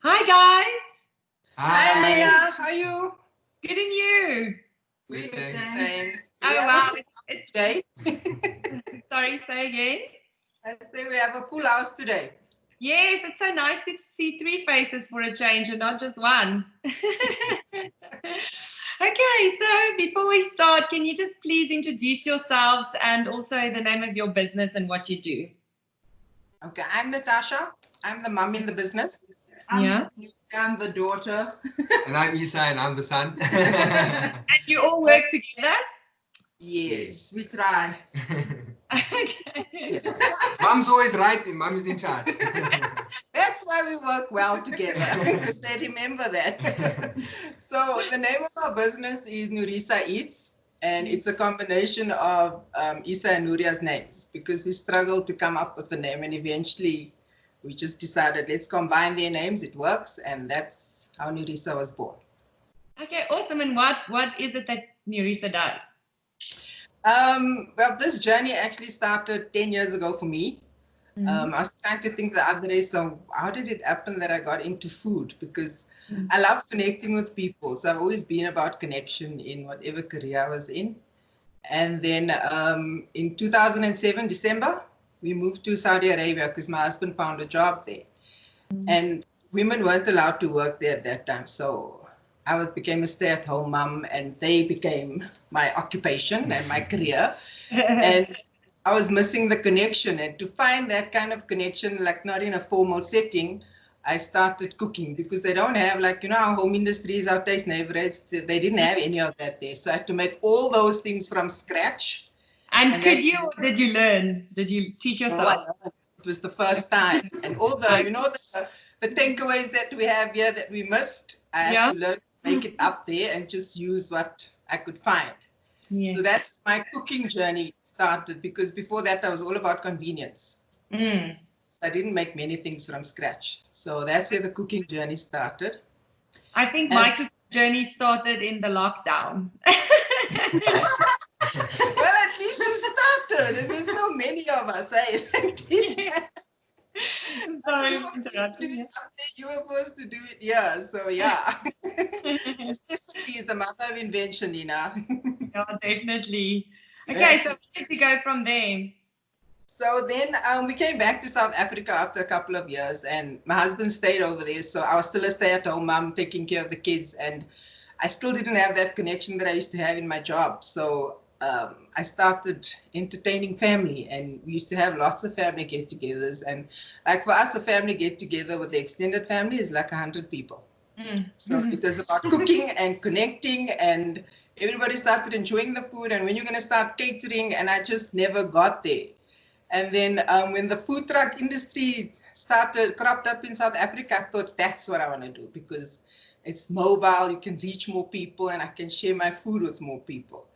Hi guys. Hi. Leah, how are you? Good and you? Good, Thanks. Oh wow. Today. Sorry, say again. I say we have a full house today. Yes, it's so nice to see three faces for a change and not just one. Okay, so before we start, can you just please introduce yourselves and also the name of your business and what you do? Okay, I'm Natasha. I'm the mum in the business. Yeah. I'm the daughter. And I'm Isa and I'm the son. And you all work together? Yes. We try. Okay. Mom's always right and Mom's in charge. That's why we work well together, because they remember that. So the name of our business is Nureesa Eats, and it's a combination of Isa and Nuria's names, because we struggled to come up with the name, and eventually we just decided, let's combine their names, it works, and that's how Nureesa was born. Okay, awesome. And what is it that Nureesa does? Well, this journey actually started 10 years ago for me. I was trying to think the other day, so how did it happen that I got into food? Because I love connecting with people. So I've always been about connection in whatever career I was in. And then in 2007, December, we moved to Saudi Arabia because my husband found a job there. And women weren't allowed to work there at that time. So I became a stay-at-home mom, and they became my occupation and my career. And I was missing the connection, and to find that kind of connection, like not in a formal setting, I started cooking, because they don't have, like, you know, our home industries, our taste neighborhoods, they didn't have any of that there. So I had to make all those things from scratch. And could you, or did you learn? Did you teach yourself? It was the first time. And all the, you know, the takeaways that we have here that we missed, I had to learn to make it up there and just use what I could find. Yes. So that's my cooking journey started, because before that I was all about convenience. So I didn't make many things from scratch. So that's where the cooking journey started. I think my cooking journey started in the lockdown. Well, at least you started, and there's so many of us. Sorry, you were supposed to do it, yeah. So yeah, necessity is the mother of invention, Nina. Yeah, definitely. Okay, so we need to go from there. So then we came back to South Africa after a couple of years, and my husband stayed over there. So I was still a stay-at-home mom taking care of the kids, and I still didn't have that connection that I used to have in my job. So I started entertaining family, and we used to have lots of family get-togethers. And like for us, a family get-together with the extended family is like 100 people. So it was about cooking and connecting, and everybody started enjoying the food. And when you're going to start catering, and I just never got there. And then when the food truck industry cropped up in South Africa, I thought that's what I want to do, because it's mobile, you can reach more people, and I can share my food with more people.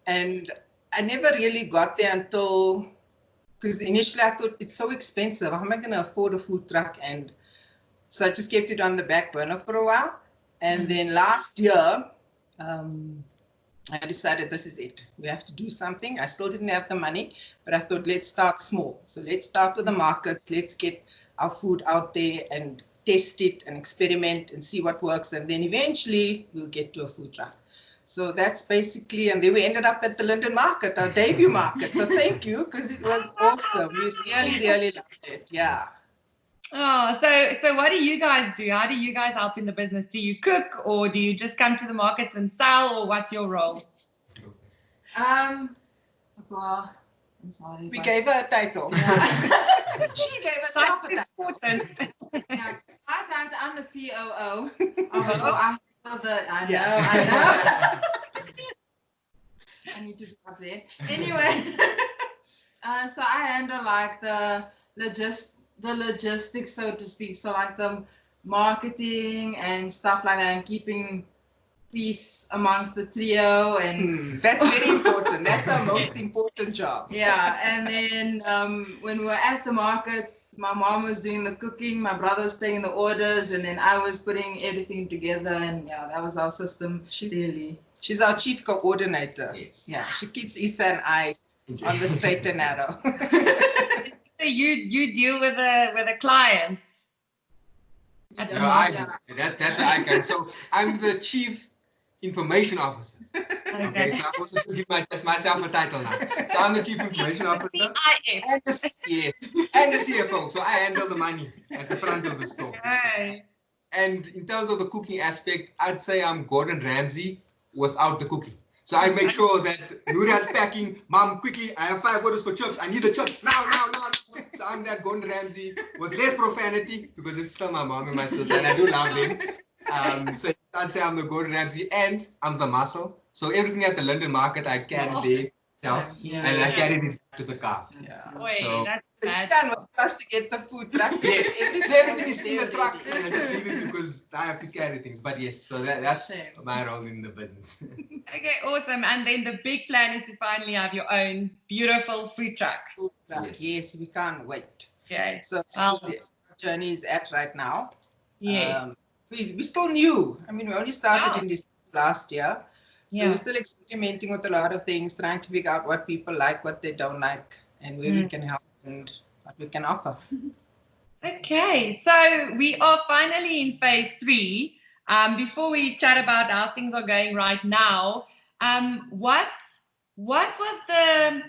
And I never really got there until, because initially I thought it's so expensive. How am I going to afford a food truck? And so I just kept it on the back burner for a while. And then last year, I decided this is it. We have to do something. I still didn't have the money, but I thought, let's start small. So let's start with the markets. Let's get our food out there and test it and experiment and see what works. And then eventually we'll get to a food truck. So that's basically, and then we ended up at the Linden Market, our debut market. So thank you, because it was awesome. We really, really loved it. Yeah. Oh, so what do you guys do? How do you guys help in the business? Do you cook, or do you just come to the markets and sell, or what's your role? Well, I'm sorry. We gave her a title. Yeah. She gave herself a title. Yeah. Hi, I'm the COO. I know. I need to stop there. Anyway, so I handle like the logistics, so to speak. So like the marketing and stuff like that, and keeping peace amongst the trio. And that's very important. That's our most important job. Yeah. And then when we were at the markets, my mom was doing the cooking, my brother was taking the orders, and then I was putting everything together. And yeah, that was our system. She's our chief coordinator. Yes. Yeah, she keeps Isa and I on the straight and narrow. So you deal with the clients. At the No, I market. do. That's what I can. So I'm the chief information officer. Okay, so I've also just given myself a title now. So I'm the chief information officer CIF. and the CFO. So I handle the money at the front of the store. Okay. And in terms of the cooking aspect, I'd say I'm Gordon Ramsay without the cooking. So I make sure that Nureesa's packing. Mom, quickly, I have 5 orders for chips. I need the chips now. So I'm that Gordon Ramsay with less profanity because it's still my mom and my sister, and I do love them. So I'd say I'm the Gordon Ramsay, and I'm the muscle. So everything at the London market, I carry there, and I carry it to the car. Yeah. Wait, So that's So you bad. can't wait for us to get the food truck. yes, Everything so everything is is in the there truck, already. and I just leave it because I have to carry things. But yes, so that's Same. my role in the business. Okay, awesome. And then the big plan is to finally have your own beautiful food truck. Food truck. Yes. Yes, we can't wait. Okay. So Well, that's where our journey is at right now. yeah. We're still new. I mean, we only started Yeah. in this last year. So Yeah. we're still experimenting with a lot of things, trying to figure out what people like, what they don't like, and where we can help and what we can offer. Okay, so we are finally in phase 3. Before we chat about how things are going right now, what was the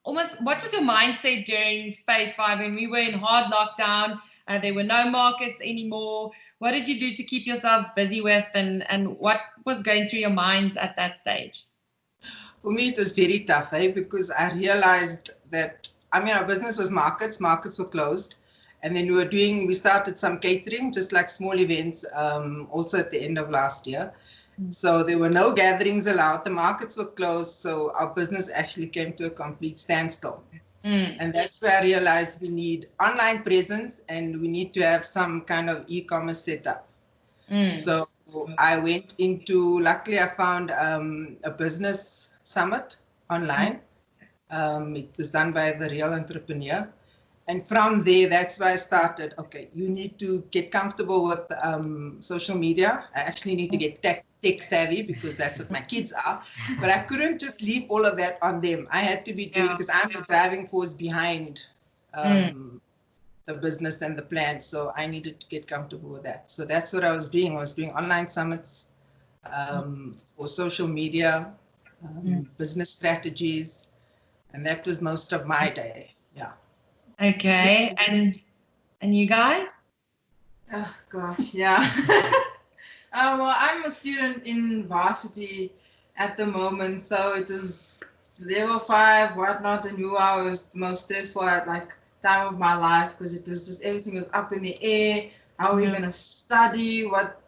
what was your mindset during phase 5 when we were in hard lockdown? There were no markets anymore. What did you do to keep yourselves busy with, and what was going through your minds at that stage? For me, it was very tough, because I realized that, I mean, our business was markets were closed. And then we started some catering, just like small events, also at the end of last year. So there were no gatherings allowed. The markets were closed. So our business actually came to a complete standstill. And that's where I realized we need online presence and we need to have some kind of e-commerce setup. So I went into, luckily I found a business summit online. It was done by the Real Entrepreneur. And from there, that's where I started. Okay, you need to get comfortable with social media. I actually need to get tech savvy because that's what my kids are. But I couldn't just leave all of that on them. I had to be doing, because I'm the driving force behind the business and the plan. So I needed to get comfortable with that. So that's what I was doing. I was doing online summits for social media, business strategies, and that was most of my day. Yeah. Okay, and you guys? Oh gosh, yeah. Well, I'm a student in varsity at the moment, so it is level 5, whatnot, and I was the most stressful at time of my life because it was just everything was up in the air. How are we gonna study?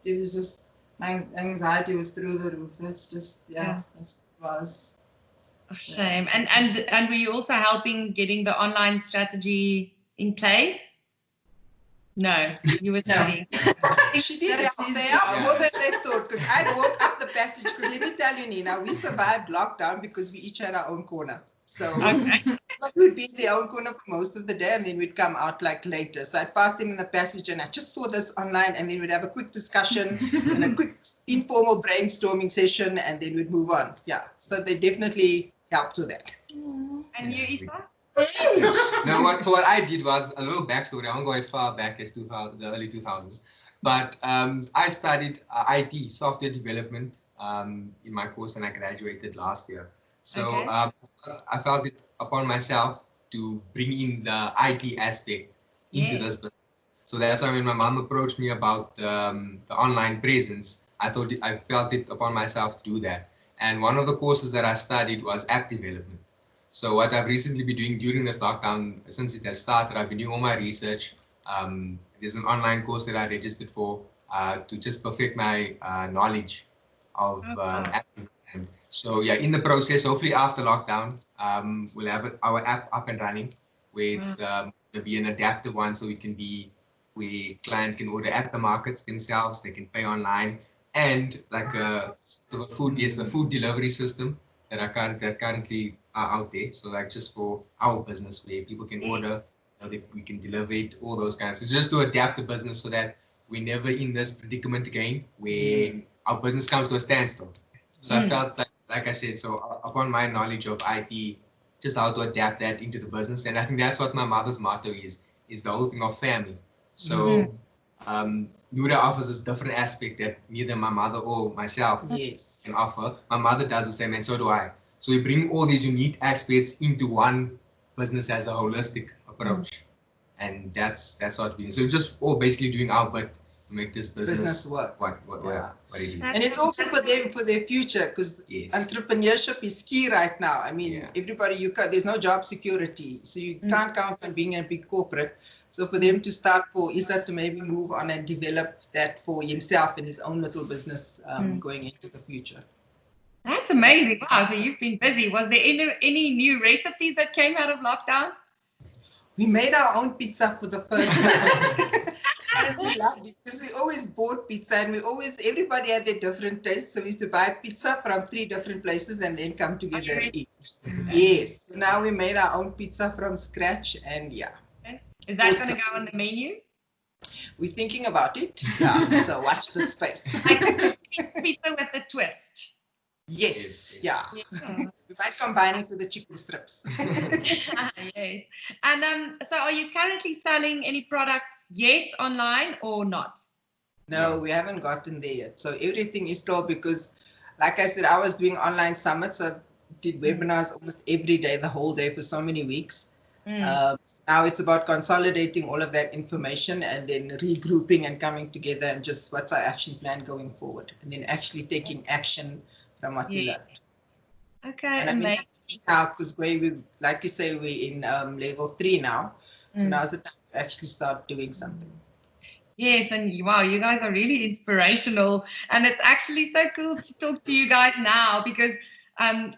It was just my anxiety was through the roof. That's just that's what it was. Oh, shame. And were you also helping getting the online strategy in place? No, you were studying. She did more than they thought, because I walked up the passage, because let me tell you, Nina, we survived lockdown because we each had our own corner. So we'd be in their own corner for most of the day, and then we'd come out later. So I passed them in the passage and I just saw this online, and then we'd have a quick discussion and a quick informal brainstorming session, and then we'd move on. Yeah, so they definitely helped with that. And you, Isa? No, so what I did was a little backstory. I won't go as far back as the early 2000s, but I studied IT, software development, in my course, and I graduated last year. So I felt it upon myself to bring in the IT aspect into this business. So that's why when my mom approached me about the online presence, I felt it upon myself to do that. And one of the courses that I studied was app development. So what I've recently been doing during this lockdown, since it has started, I've been doing all my research. There's an online course that I registered for to just perfect my knowledge of app development. So yeah, in the process, hopefully after lockdown, we'll have our app up and running, where it's going to be an adaptive one, so where clients can order at the markets themselves, they can pay online, and like a food delivery system that currently are out there. So like just for our business, where people can order, we can deliver it, all those kinds. So just to adapt the business so that we're never in this predicament again, where our business comes to a standstill. So I felt like I said, so upon my knowledge of IT, just how to adapt that into the business. And I think that's what my mother's motto is the whole thing of family. So Nura offers this different aspect that neither my mother or myself can offer. My mother does the same, and so do I. So we bring all these unique aspects into one business as a holistic approach, and that's what we do. So just all basically doing our bit to make this business work. What it is. And it's also for them, for their future, because entrepreneurship is key right now. I mean, everybody, there's no job security, so you can't count on being a big corporate. So for them to start to maybe move on and develop that for himself in his own little business going into the future. That's amazing. Wow, so you've been busy. Was there any new recipes that came out of lockdown? We made our own pizza for the first time. And we loved it because we always bought pizza and everybody had their different tastes. So we used to buy pizza from 3 different places and then come together and eat. Yes. So now we made our own pizza from scratch and Is that going to go on the menu? We're thinking about it. Yeah. So watch the space. Like pizza with a twist. Yes. Yeah. We might combine it with the chicken strips. Yes. And so are you currently selling any products yet online or not? No, we haven't gotten there yet. So everything is still, because like I said, I was doing online summits. I did webinars almost every day, the whole day for so many weeks. Now it's about consolidating all of that information and then regrouping and coming together and just what's our action plan going forward, and then actually taking action from what we learned. Okay, and amazing. Now, because we, like you say, we're in level 3 now, so now's the time to actually start doing something. Yes, and wow, you guys are really inspirational, and it's actually so cool to talk to you guys now, because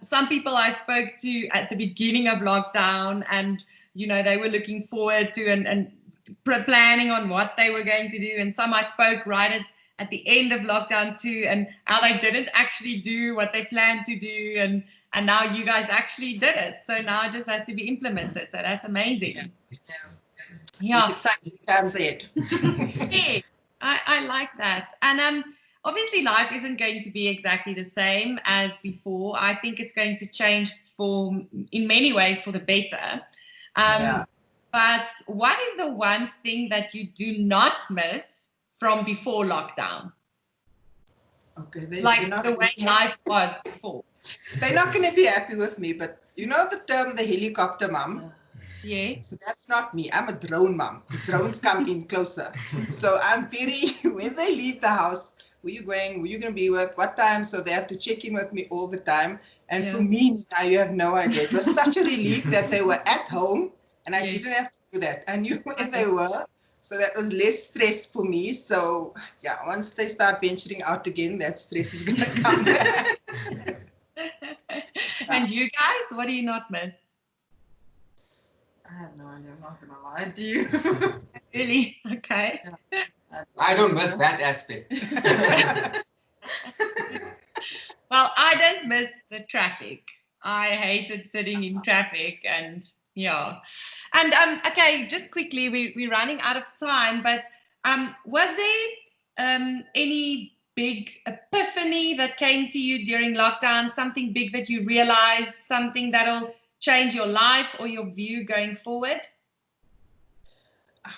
some people I spoke to at the beginning of lockdown, and they were looking forward to and planning on what they were going to do, and some I spoke right at the end of lockdown too, and how they didn't actually do what they planned to do, and now you guys actually did it. So now it just has to be implemented. So that's amazing. Yeah. Exciting times ahead. Yeah, I like that. And obviously life isn't going to be exactly the same as before. I think it's going to change in many ways for the better. But what is the one thing that you do not miss from before lockdown? Okay, the way life was before. They're not going to be happy with me, but you know the term, the helicopter mom? Yeah. So that's not me. I'm a drone mom, because drones come in closer. So I'm when they leave the house, where you going, who you going to be with, what time? So they have to check in with me all the time. And for me, now you have no idea. It was such a relief that they were at home and I didn't have to do that. I knew where they were. So that was less stress for me. So once they start venturing out again, that stress is going to come back. And you guys, what do you not miss? I have no idea. I'm not going to lie to you. Really? Okay. I don't miss that aspect. Well, I don't miss the traffic. I hated sitting in traffic, and And okay, just quickly, we're running out of time, but was there any big epiphany that came to you during lockdown, something big that you realized, something that'll change your life or your view going forward?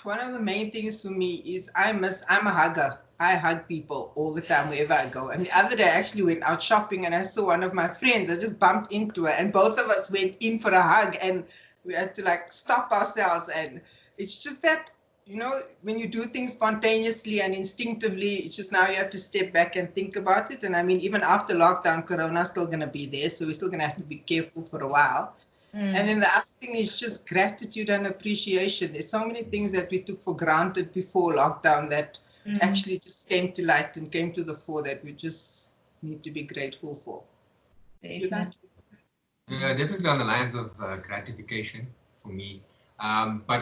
One of the main things for me is I'm a hugger. I hug people all the time wherever I go. And the other day I actually went out shopping and I saw one of my friends. I just bumped into her and both of us went in for a hug and we had to stop ourselves. And it's just that, when you do things spontaneously and instinctively, it's just now you have to step back and think about it. And I mean, even after lockdown, Corona's still going to be there. So we're still going to have to be careful for a while. And then the other thing is just gratitude and appreciation. There's so many things that we took for granted before lockdown that actually just came to light and came to the fore that we just need to be grateful for. Definitely on the lines of gratification for me. But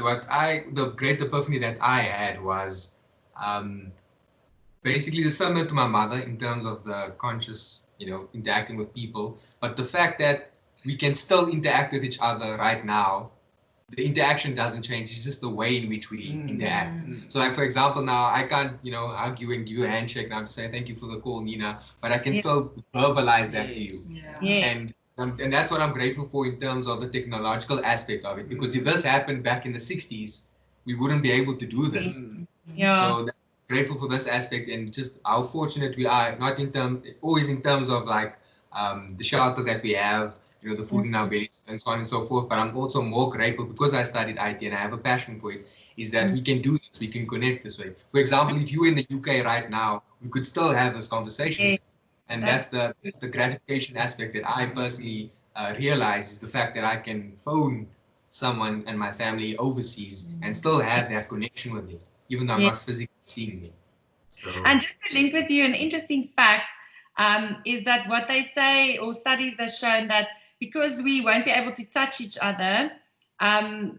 the great epiphany that I had was basically similar to my mother in terms of the conscious, interacting with people. But the fact that we can still interact with each other right now, the interaction doesn't change. It's just the way in which we interact. So for example, now I can't, hug you and give you a handshake now to say thank you for the call, Nina, but I can still verbalize that to you. And that's what I'm grateful for in terms of the technological aspect of it, because if this happened back in the 60s, we wouldn't be able to do this. So grateful for this aspect and just how fortunate we are, not always in terms of like the shelter that we have, you know, the food in our bellies and so on and so forth. But I'm also more grateful because I studied IT and I have a passion for it, is that we can do this, we can connect this way. For example, if you were in the UK right now, we could still have this conversation. And that's the gratification aspect that I personally realize, is the fact that I can phone someone and my family overseas and still have that connection with them, even though I'm not physically seeing them. So, and just to link with you, an interesting fact is that what they say, or studies have shown, that because we won't be able to touch each other,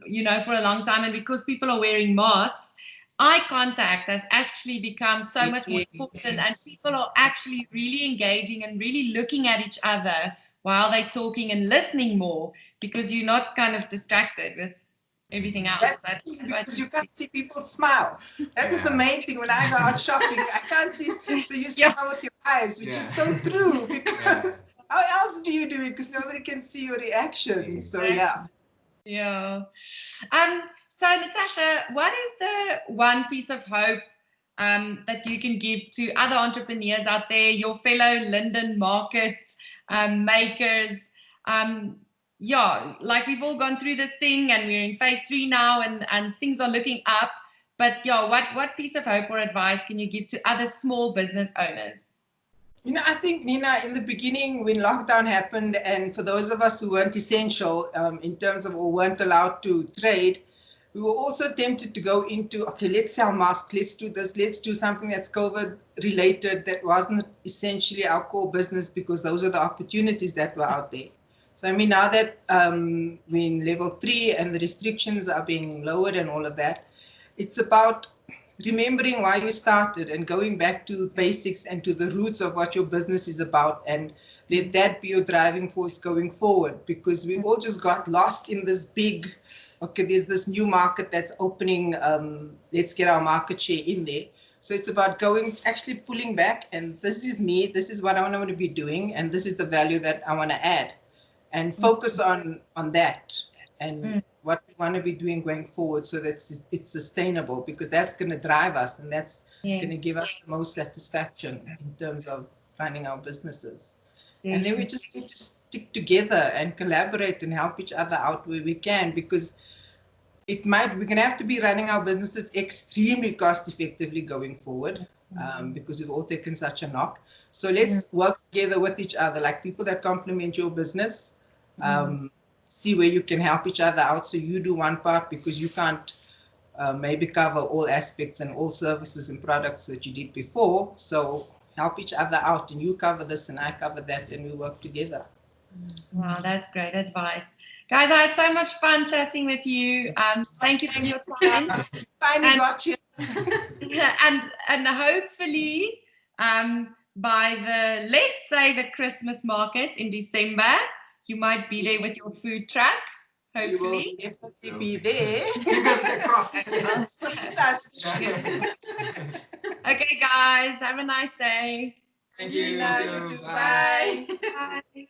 you know, for a long time, and because people are wearing masks, eye contact has actually become so much more important, and people are actually really engaging and really looking at each other while they're talking and listening more, because you're not kind of distracted with everything else. That's because you can't see people smile. That is the main thing. When I go out shopping, I can't see. So you smile with your eyes, which is so true. Because how else do you do it? Because nobody can see your reaction. So yeah. So Natasha, what is the one piece of hope that you can give to other entrepreneurs out there, your fellow Linden Market makers? Like we've all gone through this thing, and we're in phase 3 now, and things are looking up. But what piece of hope or advice can you give to other small business owners? You know, I think, Nina, in the beginning when lockdown happened, and for those of us who weren't essential in terms of, or weren't allowed to trade, we were also tempted to go into, okay, let's sell masks, let's do this, let's do something that's COVID related that wasn't essentially our core business, because those are the opportunities that were out there. So, I mean, now that we're in level 3 and the restrictions are being lowered and all of that, it's about remembering why you started and going back to basics and to the roots of what your business is about, and let that be your driving force going forward, because we all just got lost in this big, okay, there's this new market that's opening, let's get our market share in there. So it's about actually pulling back, and this is me, this is what I want to be doing, and this is the value that I want to add, and focus on that and what we want to be doing going forward, so that it's sustainable, because that's going to drive us, and that's going to give us the most satisfaction in terms of running our businesses. And then we just need to stick together and collaborate and help each other out where we can, because we're going to have to be running our businesses extremely cost effectively going forward, because we've all taken such a knock. So let's work together with each other, like people that complement your business. See where you can help each other out. So you do one part, because you can't maybe cover all aspects and all services and products that you did before. So help each other out, and you cover this and I cover that, and we work together. Wow, that's great advice. Guys, I had so much fun chatting with you. Thank you for your time. Finally got you. and hopefully by let's say the Christmas market in December, you might be there with your food truck. Hopefully. You will definitely be there. Okay, guys, have a nice day. Thank you. Bye. Bye.